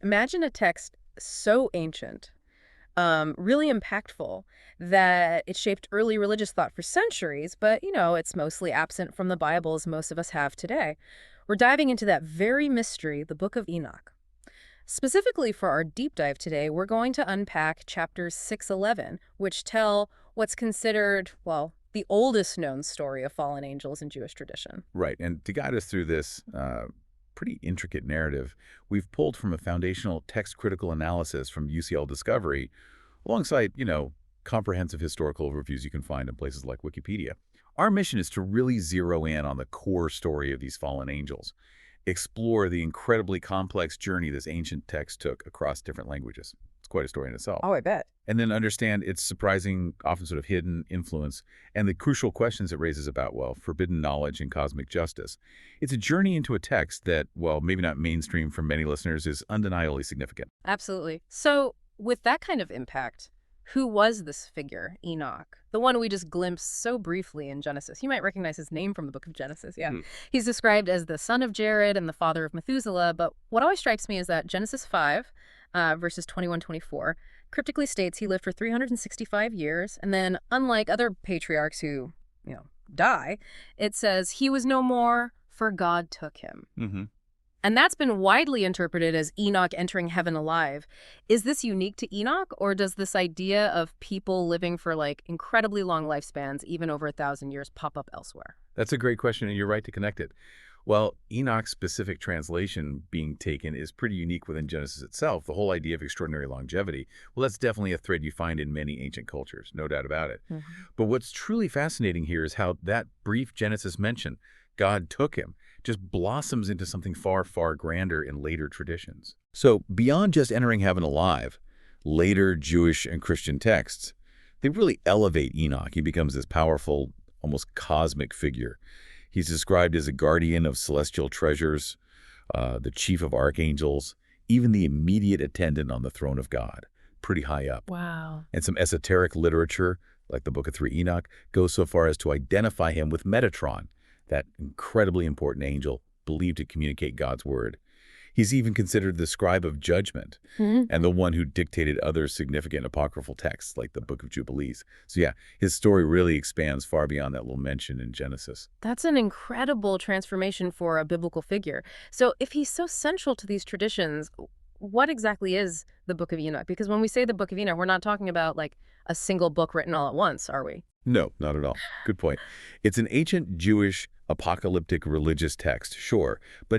Imagine a text so ancient, really impactful, that it shaped early religious thought for centuries, but, it's mostly absent from the Bible as most of us have today. We're diving into that very mystery, the Book of Enoch. Specifically for our deep dive today, we're going to unpack chapters 611, which tell what's considered, well, the oldest known story of fallen angels in Jewish tradition. Right. And to guide us through this pretty intricate narrative, we've pulled from a foundational text critical analysis from UCL Discovery, alongside, comprehensive historical reviews you can find in places like Wikipedia. Our mission is to really zero in on the core story of these fallen angels, explore the incredibly complex journey this ancient text took across different languages. It's quite a story in itself. Oh, I bet. And then understand its surprising, often sort of hidden influence, and the crucial questions it raises about, well, forbidden knowledge and cosmic justice. It's a journey into a text that, well, maybe not mainstream for many listeners, is undeniably significant. Absolutely. So, with that kind of impact, who was this figure, Enoch? The one we just glimpsed so briefly in Genesis. You might recognize his name from the book of Genesis, yeah. Hmm. He's described as the son of Jared and the father of Methuselah, but what always strikes me is that Genesis 5, verses 21-24, cryptically states he lived for 365 years, and then, unlike other patriarchs who, die, it says he was no more, for God took him. Mm-hmm. And that's been widely interpreted as Enoch entering heaven alive. Is this unique to Enoch, or does this idea of people living for incredibly long lifespans, even over 1,000 years, pop up elsewhere? That's a great question, and you're right to connect it. Well, Enoch's specific translation being taken is pretty unique within Genesis itself. The whole idea of extraordinary longevity, well, that's definitely a thread you find in many ancient cultures, no doubt about it. Mhm. But what's truly fascinating here is how that brief Genesis mention, God took him, just blossoms into something far, far grander in later traditions. So beyond just entering heaven alive, later Jewish and Christian texts, they really elevate Enoch. He becomes this powerful, almost cosmic figure. He's described as a guardian of celestial treasures, the chief of archangels, even the immediate attendant on the throne of God, pretty high up. Wow. And some esoteric literature, like the Book of 3 Enoch, goes so far as to identify him with Metatron, that incredibly important angel believed to communicate God's word. He's even considered the scribe of judgment and the one who dictated other significant apocryphal texts like the Book of Jubilees. So yeah, his story really expands far beyond that little mention in Genesis. That's an incredible transformation for a biblical figure. So if he's so central to these traditions, what exactly is the Book of Enoch? Because when we say the Book of Enoch, we're not talking about a single book written all at once, are we? No, not at all. Good point. It's an ancient Jewish apocalyptic religious text, sure, but